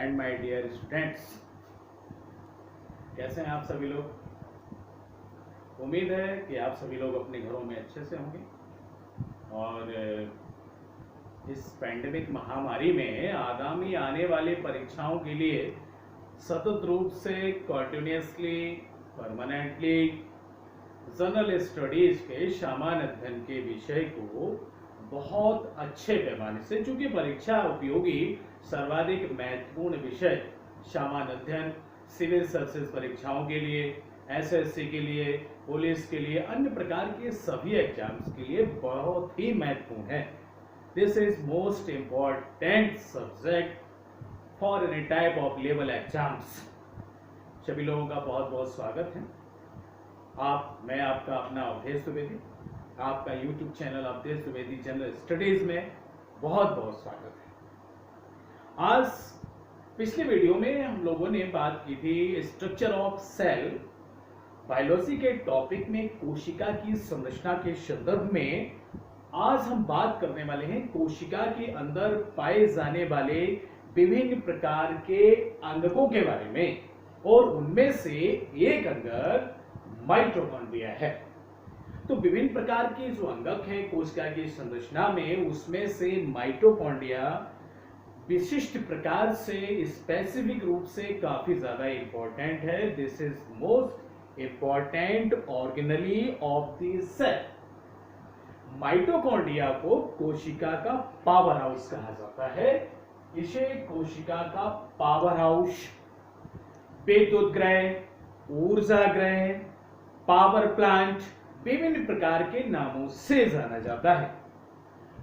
And my dear students, कैसे हैं आप सभी लोग। उम्मीद है कि आप सभी लोग अपने घरों में अच्छे से होंगे और इस पैंडेमिक महामारी में आगामी आने वाली परीक्षाओं के लिए सतत रूप से कंटिन्यूअसली परमानेंटली जनरल स्टडीज के सामान्य अध्ययन के विषय को बहुत अच्छे पैमाने से, चूंकि परीक्षा उपयोगी सर्वाधिक महत्वपूर्ण विषय सामान्य अध्ययन सिविल सर्विसेज परीक्षाओं के लिए, एसएससी के लिए, पुलिस के लिए, अन्य प्रकार के सभी एग्जाम्स के लिए बहुत ही महत्वपूर्ण है। This is most important subject for any type of level exams. सभी लोगों का बहुत बहुत स्वागत है। मैं आपका अपना अवधेश द्विवेदी, आपका YouTube channel Awadhesh Dwivedi general studies में बहुत बहुत स्वागत है। आज पिछले वीडियो में हम लोगों ने बात की थी स्ट्रक्चर ऑफ सेल। बायोलॉजी के टॉपिक में कोशिका की संरचना के संदर्भ में आज हम बात करने वाले हैं कोशिका के अंदर पाए जाने वाले विभिन्न प्रकार के अंगकों के बारे में, और उनमें से एक अंग माइटोकॉन्ड्रिया है। तो विभिन्न प्रकार के जो अंगक हैं कोशिका की संरचना में, उसमें से माइटोकॉन्ड्रिया विशिष्ट प्रकार से, स्पेसिफिक रूप से काफी ज्यादा इंपॉर्टेंट है। This is most important organelle of the cell. Mitochondria को कोशिका का पावर हाउस कहा जाता है। इसे कोशिका का पावर हाउस, विद्युत ग्रह, ऊर्जा ग्रह, पावर प्लांट, विभिन्न प्रकार के नामों से जाना जाता है।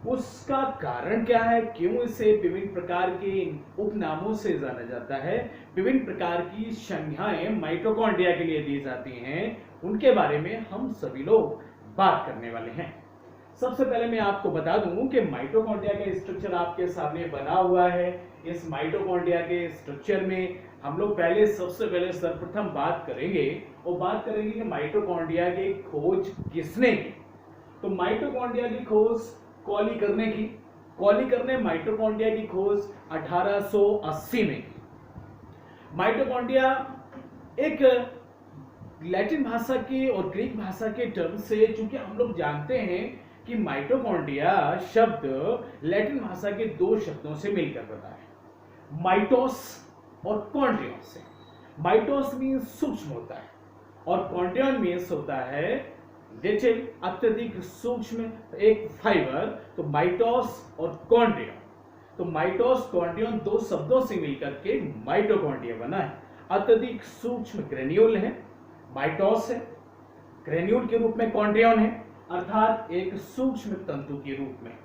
उसका कारण क्या है, क्यों इसे विभिन्न प्रकार के उपनामों से जाना जाता है, विभिन्न प्रकार की संज्ञाएं माइटोकॉन्ड्रिया के लिए दी जाती हैं, उनके बारे में हम सभी लोग बात करने वाले हैं। सबसे पहले मैं आपको बता दूं कि माइटोकॉन्ड्रिया का स्ट्रक्चर आपके सामने बना हुआ है। इस माइटोकॉन्ड्रिया के स्ट्रक्चर में हम लोग सबसे पहले सर्वप्रथम बात करेंगे कि माइटोकॉन्ड्रिया की खोज किसने की। तो माइटोकॉन्ड्रिया की खोज कॉलीकर ने माइटोकॉन्ड्रिया की खोज 1880 में की। माइटोकॉन्ड्रिया एक लैटिन भाषा के और ग्रीक भाषा के टर्म से, चूंकि हम लोग जानते हैं कि माइटोकॉन्ड्रिया शब्द लैटिन भाषा के दो शब्दों से मिलकर बना है, माइटोस और कॉन्ड्रियन से। माइटोस मीन्स सूक्ष्म होता है और कॉन्ड्रियन मीन्स होता है लिटिल, अत्यधिक सूक्ष्म, एक फाइबर। तो माइटोस और कॉन्ड्रियन, तो माइटोस कॉन्ड्रियन दो शब्दों से मिलकर के माइटोकॉन्ड्रिया बना है। अत्यधिक सूक्ष्म ग्रेन्यूल है माइटोस है, ग्रेन्यूल के रूप में कॉन्ड्रियन है, अर्थात एक सूक्ष्म तंतु के रूप में।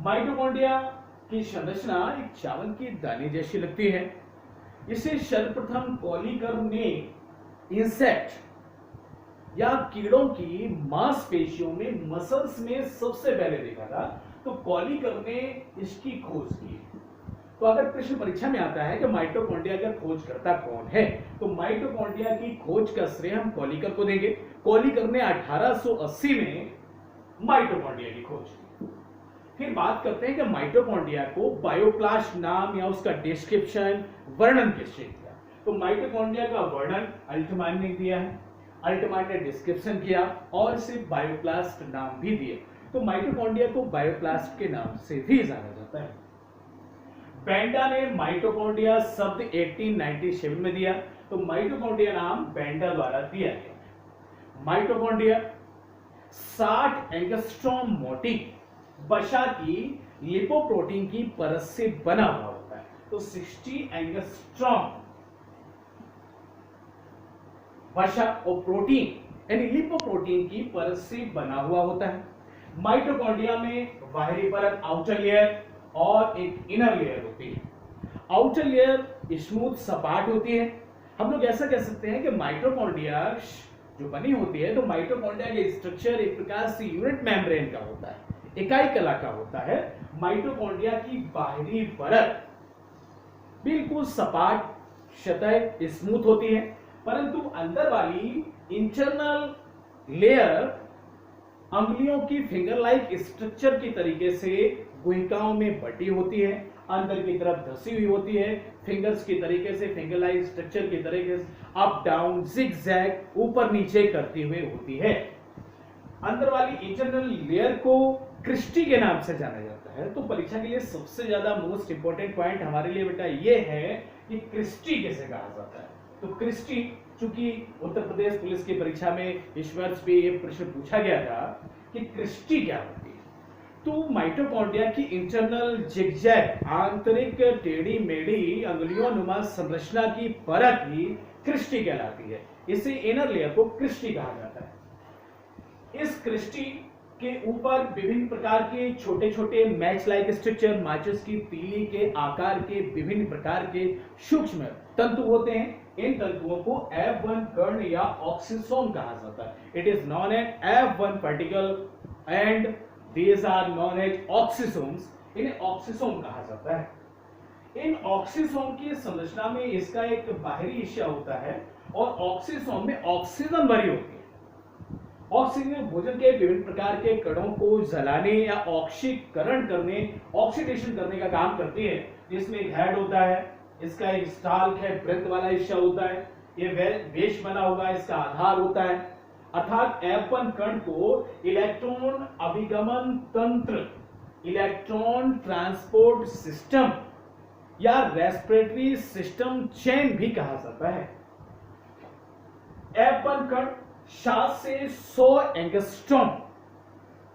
माइटोकॉन्ड्रिया की संरचना एक चावल की दाने जैसी लगती है। इसे सर्वप्रथम कॉलीकर ने इंसेक्ट या कीड़ों की मांसपेशियों में, मसल्स में सबसे पहले देखा था। तो कॉलीकर ने इसकी खोज की। तो अगर प्रश्न परीक्षा में आता है कि माइटोकॉन्ड्रिया का खोजकर्ता कौन है, तो माइटोकॉन्ड्रिया की खोज का श्रेय हम कॉलीकर को देंगे। कॉलीकर ने 1880 में माइटोकॉन्ड्रिया की खोज की। फिर बात करते हैं कि माइटोकॉन्ड्रिया को बायोप्लास्ट नाम या उसका डिस्क्रिप्शन, वर्णन किसने दिया। तो माइटोकॉन्ड्रिया का वर्णन अल्टमान ने दिया है, अल्टमान ने डिस्क्रिप्शन किया और इसे बायोप्लास्ट नाम भी दिए। तो माइटोकॉन्ड्रिया को बायोप्लास्ट के नाम से भी जाना जाता है। बेंडा ने माइटोकॉन्ड्रिया शब्द 1897 में दिया। तो माइटोकॉन्ड्रिया नाम बेंडा द्वारा दिया गया। माइटोकॉन्ड्रिया 60 एंगस्ट्रॉम मोटी वसा की लिपोप्रोटीन की परत से बना हुआ होता है। तो 60 एंगस्ट्रॉम वसा और प्रोटीन यानी लिपोप्रोटीन की परत से बना हुआ होता है। माइटोकॉन्ड्रिया में बाहरी परत आउटर लेयर और एक इनर लेयर होती है। आउटर लेयर स्मूथ सपाट होती है। हम लोग ऐसा कह सकते हैं कि माइटोकॉन्ड्रिया जो बनी होती है, तो माइटोकॉन्ड्रिया का स्ट्रक्चर एक प्रकार से यूनिट मेम्ब्रेन का होता है, इकाई कला का होता है। माइटोकॉन्ड्रिया की बाहरी परत बिल्कुल सपाट सतह स्मूथ होती है, परंतु अंदर वाली इंटरनल लेयर अंगुलियों की फिंगर लाइक स्ट्रक्चर की तरीके से गुहिकाओं में बटी होती है। अंदर की तरफ धसी हुई होती है, फिंगर्स की तरीके से, फिंगर लाइक स्ट्रक्चर की तरीके से अप डाउन जिग जैग ऊपर नीचे करती हुई होती है। अंदर वाली इंटरनल लेयर को क्रिस्टी के नाम से जाना जाता है। तो परीक्षा के लिए सबसे ज्यादा मोस्ट इंपोर्टेंट पॉइंट हमारे लिए बेटा ये है कि क्रिस्टी कैसे कहा जाता है। तो क्रिस्टी, चूंकि उत्तर प्रदेश पुलिस की परीक्षा में इस वर्ष भी ये प्रश्न पूछा गया था कि क्रिस्टी क्या होती है। तो माइटोकॉन्ड्रिया की इंटरनल जिगजैग आंतरिक टेढ़ी मेढ़ी अंगुलियों नुमा संरचना की परत ही क्रिस्टी कहलाती है। इसे इनर लेयर को क्रिस्टी कहा जाता है। इस क्रिस्टी के ऊपर विभिन्न प्रकार के छोटे छोटे मैच लाइक स्ट्रक्चर, माचिस की तीली के आकार के विभिन्न प्रकार के सूक्ष्म तंतु होते हैं। इन तंतुओं को F1 कर्ण या ऑक्सीसोम कहा जाता है। It is known as F1 particle and these are known as oxysomes. इन्हें ऑक्सीसोम कहा जाता है। इन ऑक्सीसोम की संरचना में इसका एक बाहरी हिस्सा होता है और ऑक्सीसोम में ऑक्सीजन भरी होती है। ऑक्सीजन भोजन के विभिन्न प्रकार के कणों को जलाने या ऑक्सीकरण करने, ऑक्सीडेशन करने का काम करती है। जिसमें एक हेड होता है, इसका एक स्टाल्क है, वृत्त वाला हिस्सा होता है, ये वेश बना होगा, इसका आधार होता है। अर्थात F1 कण को इलेक्ट्रॉन अभिगमन तंत्र, इलेक्ट्रॉन ट्रांसपोर्ट सिस्टम या रेस्पिरेटरी सिस्टम चेन भी कहा जाता है। F1 कण 7 से 100 एंगस्ट्रॉम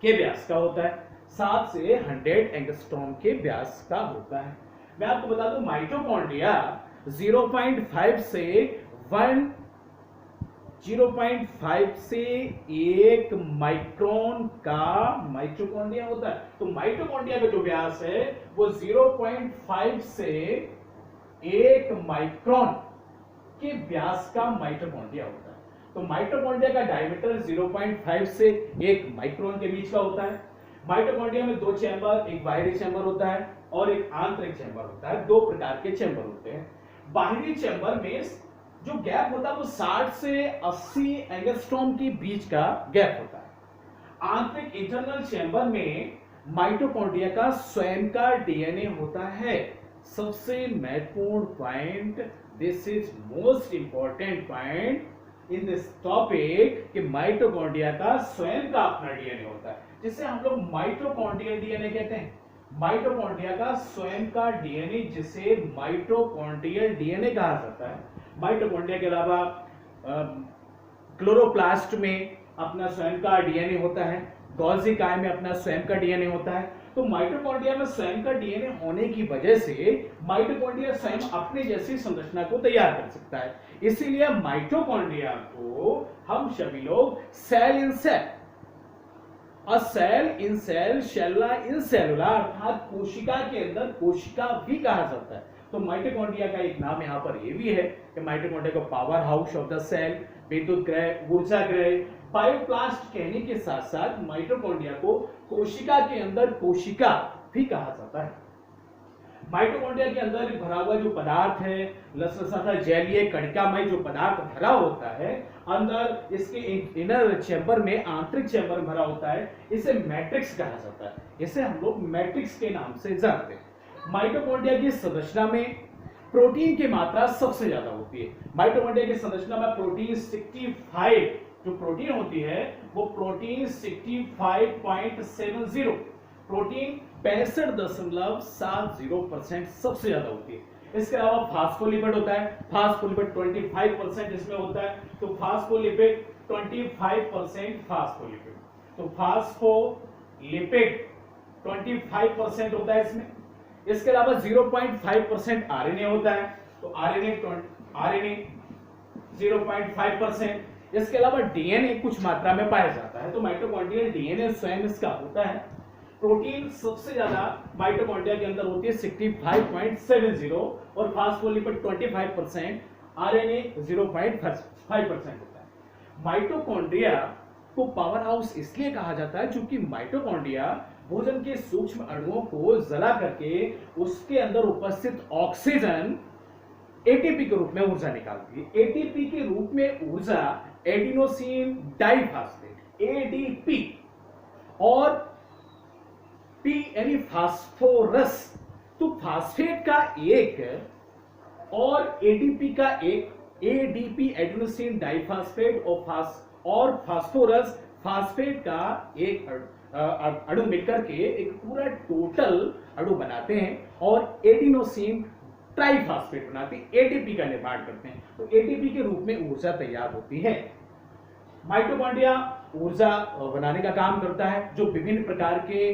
के व्यास का होता है। 7 से 100 एंगस्ट्रॉम के व्यास का होता है। मैं आपको बता दूं माइटोकॉन्ड्रिया 0.5 से 1 माइक्रोन का माइटोकॉन्ड्रिया होता है। तो माइटोकॉन्ड्रिया का जो व्यास है वो 0.5 से 1 माइक्रोन के व्यास का माइटोकॉन्ड्रिया होता है। तो माइटोकॉन्ड्रिया का डायमीटर 0.5 से 1 माइक्रोन के बीच का होता है। माइटोकॉन्ड्रिया में 2 चैम्बर, एक बाहरी चैम्बर होता है और एक आंतरिक चैम्बर होता है। 2 प्रकार के चैम्बर होते हैं। बाहरी चैम्बर में जो गैप होता है वो 60 से 80 एंगस्ट्रॉम के बीच का गैप होता है। आंतरिक इंटरनल चैम्बर में माइटोकॉन्ड्रिया का स्वयं का डीएनए होता है। सबसे महत्वपूर्ण point, this is most important point in this topic कि माइटोकॉन्ड्रिया का स्वयं का अपना डीएनए होता है, जिसे हम लोग माइटोकॉन्ड्रियल डीएनए कहते हैं। माइटोकॉन्ड्रिया का स्वयं का डीएनए जिसे माइटोकॉन्ड्रियल डीएनए कहा जाता है। माइटोकॉन्ड्रिया के अलावा क्लोरोप्लास्ट में अपना स्वयं का डीएनए होता है, गोल्गी काय में अपना स्वयं का डीएनए होता है। तो माइटोकॉन्ड्रिया में स्वयं का डीएनए होने की वजह से माइटोकॉन्ड्रिया स्वयं अपने जैसी संरचना को तैयार कर सकता है। इसीलिए माइटोकॉन्ड्रिया को हम सभी लोग सेल इन सेल, अ सेल इन सेल, सेल्ला इन सेलुला अर्थात कोशिका के अंदर कोशिका भी कहा जाता है। तो माइटोकॉन्ड्रिया का एक नाम यहाँ पर ये भी है कि माइटोकॉन्ड्रिया को power house of the cell, विद्युत ग्रह, ऊर्जा ग्रह, बायोप्लास्ट कहने के साथ साथ माइटोकॉन्ड्रिया को कोशिका के अंदर कोशिका भी कहा जाता है। माइटोकॉन्ड्रिया के अंदर भरा हुआ जो पदार्थ है, लसलसाता जैलीय कणिकामय जो पदार्थ भरा होता है अंदर इसके इनर चैम्बर में, आंतरिक चैम्बर में भरा होता है, इसे मैट्रिक्स कहा जाता है। इसे हम लोग मैट्रिक्स के नाम से जानते हैं। माइटोकॉन्ड्रिया की संरचना में प्रोटीन की मात्रा सबसे ज्यादा होती है। माइटोकॉन्ड्रिया की संरचना में प्रोटीन 65 जो प्रोटीन होती है वो प्रोटीन 65.70, प्रोटीन 65.70% सबसे ज्यादा होती है। इसके अलावा फास्फोलिपिड होता है, फास्फोलिपिड 25% इसमें होता है। तो फास्फोलिपिड 25% फास्फोलिपिड, तो फास्फोलिपिड 25% होता है इसमें। इसके अलावा 0.5% आरएनए होता है, तो आरएनए 0.5%। इसके अलावा डीएनए कुछ मात्रा में पाया जाता है। तो माइटोकॉन्ड्रियल डीएनए स्वयं इसका होता है। प्रोटीन सबसे ज्यादा माइटोकॉन्ड्रिया के अंदर होती है 65.70 और फास्फोलिपिड 25%, आरएनए 0.5% होता है। माइटोकॉन्ड्रिया को पावर हाउस इसलिए कहा जाता है क्योंकि माइटोकॉन्ड्रिया भोजन के सूक्ष्म अणुओं को जला करके उसके अंदर उपस्थित ऑक्सीजन एटीपी के रूप में ऊर्जा निकालती है। एटीपी के रूप में ऊर्जा एडिनोसिन डाइफॉस्फेट एडीपी और पी यानी फास्फोरस तो फास्फेट का एक और एडीपी का एक, एडीपी एडेनोसिन डाइफास्फेट और फास्फोरस फास्फेट का एक अणु मिलकर के एक पूरा टोटल अणु बनाते हैं और एडिनोसिन ट्राइफास्फेट बनाते हैं, एटीपी का निर्माण करते हैं। तो एटीपी के रूप में ऊर्जा तैयार होती है। माइटोकॉन्ड्रिया ऊर्जा बनाने का काम करता है। जो विभिन्न प्रकार के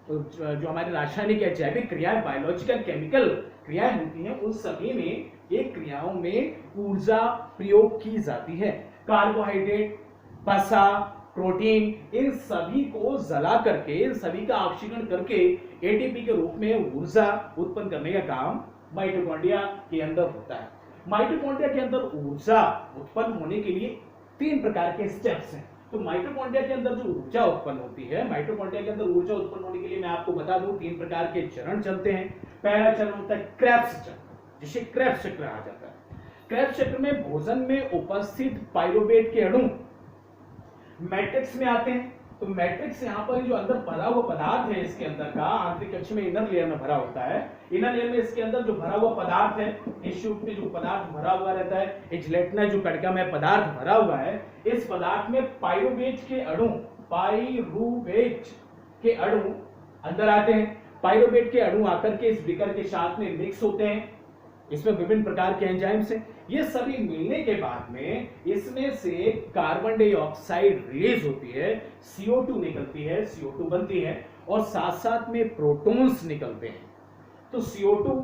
जो हमारे रासायनिक या जैविक क्रियाएं, बायोलॉजिकल केमिकल क्रियाएं होती हैं, उन सभी में एक क्रियाओं में ऊर्जा प्रयोग की जाती है। कार्बोहाइड्रेट, वसा, प्रोटीन, इन सभी को जला करके, इन सभी का ऑक्सीकरण करके एटीपी के रूप में ऊर्जा उत्पन्न करने का काम माइटोकॉन्ड्रिया के अंदर होता है। माइटोकॉन्ड्रिया के अंदर ऊर्जा उत्पन्न होने के लिए 3 प्रकार के स्टेप्स हैं। तो माइटोकॉन्ड्रिया के अंदर जो ऊर्जा उत्पन्न होती है, माइटोकॉन्ड्रिया के अंदर ऊर्जा उत्पन्न होने के लिए मैं आपको बता दूं 3 प्रकार के चरण चलते हैं। पहला चरण होता है क्रेब्स चक्र, जिसे क्रेब्स चक्र कहा जाता है। क्रेब्स चक्र में भोजन में उपस्थित पाइरुवेट के अणु मैट्रिक्स में आते हैं। तो मैट्रिक्स यहाँ पर जो अंदर भरा हुआ पदार्थ है, इसके अंदर का आंतरिक कक्ष में इनर लेयर में भरा होता है। इनर लेयर में इसके अंदर जो भरा हुआ पदार्थ है, इस ट्यूब में जो पदार्थ भरा हुआ रहता है, एक जिलेटिनस जो कड़का में पदार्थ भरा हुआ है, इस पदार्थ में पाइरुवेट के अणु, पाइरुवेट के अणु अंदर आते हैं। पाइरुवेट के अणु आकर के इस बीकर के साथ में मिक्स होते हैं। इसमें विभिन्न प्रकार के एंजाइम्स हैं। ये सभी मिलने के बाद में इसमें से कार्बन डाइऑक्साइड रिलीज होती है, CO2 निकलती है, CO2 बनती है और साथ साथ में प्रोटॉन्स निकलते हैं। तो CO2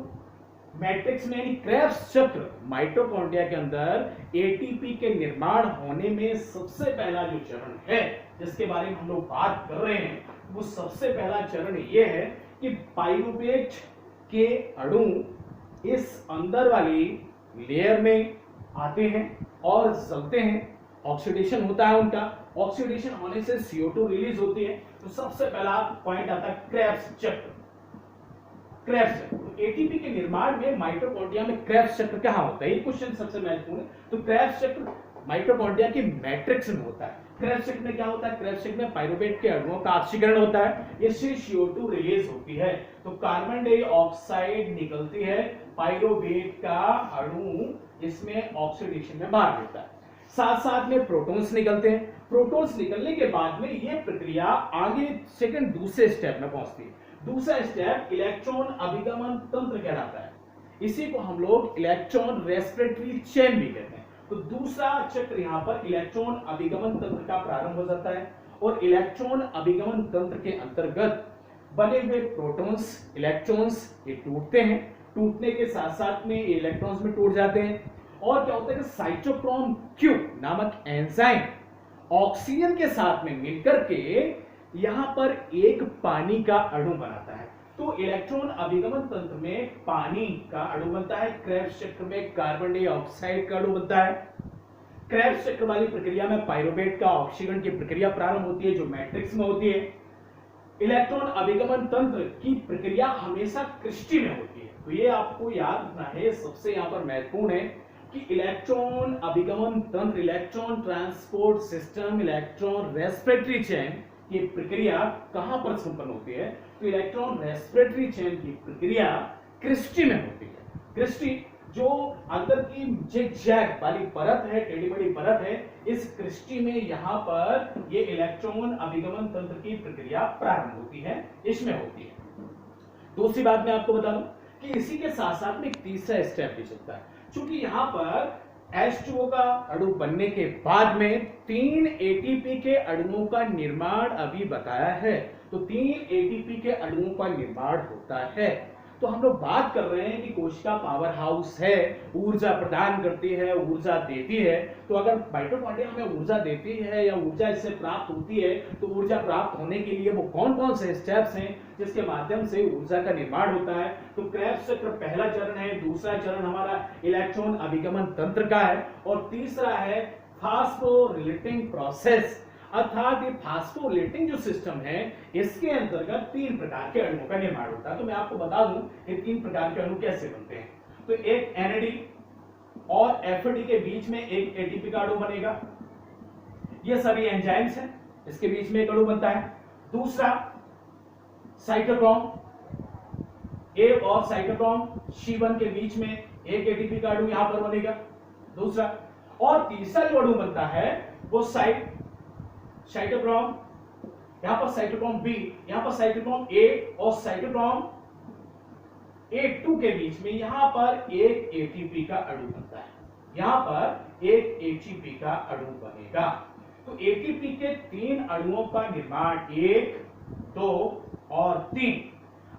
मैट्रिक्स में यानी क्रेब्स चक्र माइटोकॉन्ड्रिया के अंदर एटीपी के निर्माण होने में सबसे पहला जो चरण है, जिसके बारे में हम लोग बात कर रहे हैं, वो सबसे पहला चरण ये है कि पाइरुवेट के अणु इस अंदर वाली लेयर में आते हैं और जलते हैं। ऑक्सीडेशन होता है उनका, ऑक्सीडेशन होने से CO2 रिलीज होती है। तो सबसे पहला पॉइंट आता है क्रेब्स चक्र। क्रेब्स चक्र, तो एटीपी के निर्माण में माइटोकॉन्ड्रिया में क्रेब्स चक्र कहां होता है, ये क्वेश्चन सबसे महत्वपूर्ण है। तो क्रेब्स चक्र माइटोकॉन्ड्रिया के मैट्रिक्स में होता है। क्रेब्स चक्र में क्या होता है? क्रेब्स चक्र में पाइरुवेट के अणुओं का ऑक्सीकरण होता है, इससे CO2 रिलीज होती है। तो कार्बन डाइऑक्साइड निकलती है, पाइरुवेट का अणु इसमें ऑक्सीडेशन में भाग लेता है। साथ साथ में प्रोटॉन्स निकलते हैं। प्रोटॉन्स निकलने के बाद में यह प्रक्रिया आगे दूसरे स्टेप में पहुंचती है। दूसरा स्टेप इलेक्ट्रॉन अभिगमन तंत्र कहलाता है। इसी को हम लोग इलेक्ट्रॉन रेस्पिरेटरी चेन भी कहते हैं। तो दूसरा चक्र यहाँ पर इलेक्ट्रॉन अभिगमन तंत्र का प्रारंभ हो जाता है और इलेक्ट्रॉन अभिगमन तंत्र के अंतर्गत बने हुए प्रोटॉन्स, इलेक्ट्रॉन्स ये टूटते हैं। टूटने के साथ साथ में इलेक्ट्रॉन्स में टूट जाते हैं और क्या होता है कि साइटोक्रोम Q नामक एंजाइम ऑक्सीजन के साथ में मिलकर के यहां पर एक पानी का अणु बनाता है। तो इलेक्ट्रॉन अभिगमन तंत्र में पानी का अणु बनता है, क्रेब्स चक्र में कार्बन डाइऑक्साइड का अणु बनता है। क्रेब्स चक्र वाली प्रक्रिया में पाइरुवेट का ऑक्सीकरण की प्रक्रिया प्रारंभ होती है, जो मैट्रिक्स में होती है। इलेक्ट्रॉन अभिगमन तंत्र की प्रक्रिया हमेशा क्रिस्टी में होती है। तो ये आपको याद रखना है, सबसे यहां पर महत्वपूर्ण है कि इलेक्ट्रॉन अभिगमन तंत्र, electron transport system, electron respiratory chain की प्रक्रिया कहां पर संपन्न होती है? तो इलेक्ट्रॉन रेस्पिरेटरी चेन की प्रक्रिया क्रिस्टी में होती है। क्रिस्टी जो अंदर की जिगजैग वाली परत है, टेढ़ी मेढ़ी परत है, इस क्रिस्टी में यहां पर ये इलेक्ट्रॉन अभिगमन तंत्र की प्रक्रिया प्रारंभ होती है, इसमें होती है। दूसरी बात मैं आपको बता दूं कि इसी के साथ साथ में एक तीसरा स्टेप भी चलता है। क्योंकि यहां पर H2O का अणु बनने के बाद में 3 ATP के अणुओं का निर्माण अभी बताया है। तो 3 ATP के अणुओं का निर्माण होता है। तो हम लोग बात कर रहे हैं कि कोशिका पावर हाउस है, ऊर्जा प्रदान करती है, ऊर्जा देती है। तो अगर माइटोकॉन्ड्रिया हमें ऊर्जा देती है या ऊर्जा इससे प्राप्त होती है, तो ऊर्जा प्राप्त होने के लिए वो कौन कौन से स्टेप्स हैं जिसके माध्यम से ऊर्जा का निर्माण होता है? तो क्रेब्स चक्र पहला चरण है, दूसरा चरण हमारा इलेक्ट्रॉन अभिगमन तंत्र का है और तीसरा है फास्फोरिलेटिंग प्रोसेस, अर्थात ये फास्फोरिलेटिंग जो सिस्टम है, इसके अंतर्गत 3 प्रकार के अणुओं का निर्माण होता है। तो मैं आपको बता दूं ये 3 प्रकार के अणु कैसे बनते हैं। तो एक NAD और FAD के बीच में एक ATP का अणु बनेगा, ये सभी एंजाइम्स हैं, इसके बीच में एक अणु बनता है। दूसरा साइटोक्रोम ए और साइटोक्रोम C1 के बीच में एक एटीपी का अणु यहां पर बनेगा, दूसरा। और तीसरा जो अणु बनता है वो साइटोक्रोम, यहां पर साइटोक्रोम बी, यहां पर साइटोक्रोम ए और साइटोक्रोम A2 के बीच में यहां पर एक एटीपी का अणु बनता है, यहां पर एक एटीपी का अणु बनेगा। तो एटीपी के 3 अणुओं का निर्माण 1, 2 और 3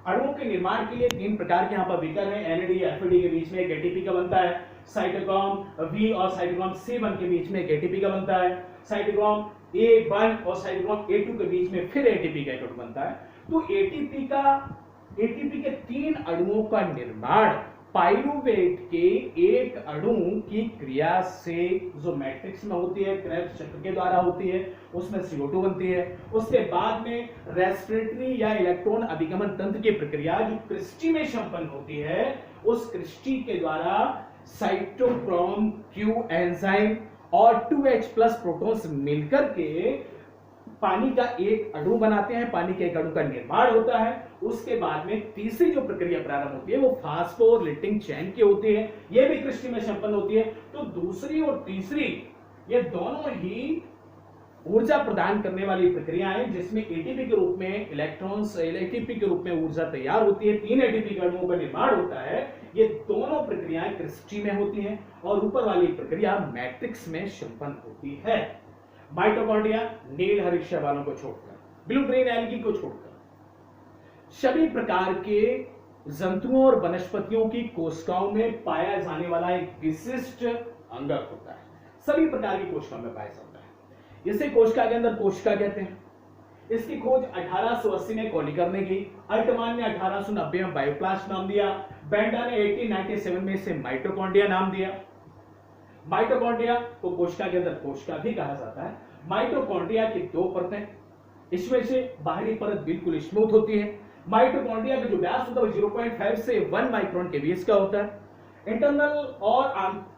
अणुओं के निर्माण के लिए 3 प्रकार के यहां पर विकर हैं। एनएडी एफएडी के बीच में एक एटीपी का बनता है, साइटोक्रोम V और साइटोक्रोम C1 के बीच में एक एटीपी का बनता है, साइटोक्रोम A1 और साइटोक्रोम A2 के बीच में फिर एटीपी का एक अणु बनता है। तो एटीपी के 3 अणुओं का निर्माण पाइरूवेट के एक अणु की क्रिया से जो मैट्रिक्स में होती है, क्रेब्स चक्र के द्वारा होती है, उसमें CO2 बनती है। उसके बाद में रेस्पिरेटरी या इलेक्ट्रॉन अभिगमन तंत्र की प्रक्रिया जो क्रिस्टी में संपन्न होती है, उस क्रिस्टी के द्वारा साइटोक्रोम Q एंजाइम और 2H प्लस प्रोटॉन्स मिलकर के पानी का एक अणु बनाते हैं, पानी के एक अणु का निर्माण होता है। उसके बाद में तीसरी जो प्रक्रिया प्रारंभ होती है वो फास्फोलिटिंग चेन की होती है, ये भी क्रिस्टी में संपन्न होती है। तो दूसरी और तीसरी ये दोनों ही ऊर्जा प्रदान करने वाली प्रक्रियाएं, जिसमें एटीपी के रूप में इलेक्ट्रॉन्स, एटीपी के रूप में ऊर्जा तैयार होती है, 3 एटीपी के अणुओं का निर्माण होता है। ये दोनों प्रक्रियाएं क्रिस्टी में होती हैं और ऊपर वाली प्रक्रिया मैट्रिक्स में संपन्न होती है। माइटोकॉन्ड्रिया नील हरित वालों को छोड़कर, ब्लू ग्रीन एल्गी को छोड़कर सभी प्रकार के जंतुओं और वनस्पतियों की कोशिकाओं में पाया जाने वाला एक विशिष्ट अंगक होता है। सभी प्रकार की कोशिकाओं में पाया जाता है। इसे कोशिका के अंदर कोशिका कहते हैं। इसकी खोज 1880 में कोलिकर ने की, अल्टमान ने 1890 में बायोप्लास्ट नाम दिया, बेंडा ने 1897 में इसे माइटोकॉन्ड्रिया नाम दिया। माइटोकॉन्ड्रिया को कोशिका के अंदर कोशिका भी कहा जाता है। माइटोकॉन्ड्रिया की 2 परतें, इसमें से बाहरी परत बिल्कुल स्मूथ होती है। माइटोकॉन्ड्रिया का जो व्यास होता है 0.5 से 1 माइक्रोन के बीच का होता है। इंटरनल और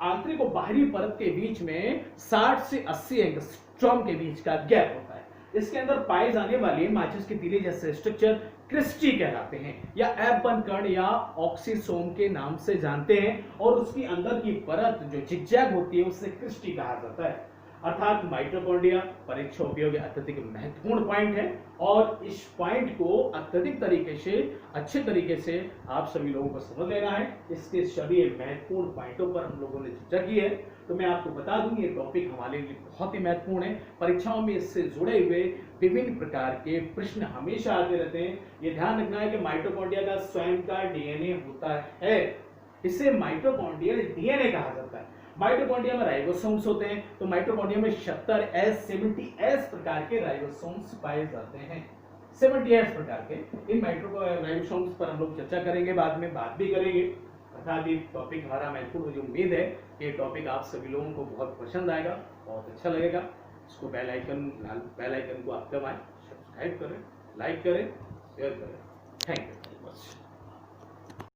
आंतरिक और बाहरी परत के बीच में 60 से 80 एंगस्ट्रॉम के बीच का गैप होता है। इसके अंदर पाए जाने वाले माचिस की तीली जैसे स्ट्रक्चर क्रिस्टी कहलाते हैं, या एफ1 कण या ऑक्सीसोम के नाम से जानते हैं, और उसकी अंदर की परत जो जिगजैग होती है उससे क्रिस्टी कहा जाता है। अर्थात माइटोकॉन्ड्रिया परीक्षा उपयोगी अत्यधिक महत्वपूर्ण पॉइंट है, और इस पॉइंट को अत्यधिक तरीके से, अच्छे तरीके से आप सभी लोगों को समझ लेना है। इसके सभी महत्वपूर्ण पॉइंटों पर हम लोगों ने चर्चा की है। तो मैं आपको बता दूं, ये टॉपिक हमारे लिए बहुत ही महत्वपूर्ण है। परीक्षाओं में इससे जुड़े हुए विभिन्न प्रकार के प्रश्न हमेशा आते रहते हैं। ये ध्यान रखना है कि माइटोकॉन्ड्रिया का स्वयं का डीएनए होता है, इसे माइटोकॉन्ड्रियल डीएनए कहा जाता है। माइटोकॉन्ड्रिया में राइबोसोम्स होते हैं, तो माइटोकॉन्ड्रिया में 70S 70S प्रकार के राइबोसोम्स पाए जाते हैं। 70S प्रकार के इन राइबोसोम्स पर हम लोग चर्चा करेंगे, बाद में बात भी करेंगे। अर्थात ये टॉपिक हमारा महत्वपूर्ण, मुझे उम्मीद है कि ये टॉपिक आप सभी लोगों को बहुत पसंद आएगा, बहुत अच्छा लगेगा। इसको बेल आइकन को आप दबाएं, सब्सक्राइब करें, लाइक करें, शेयर करें। Thank you very much.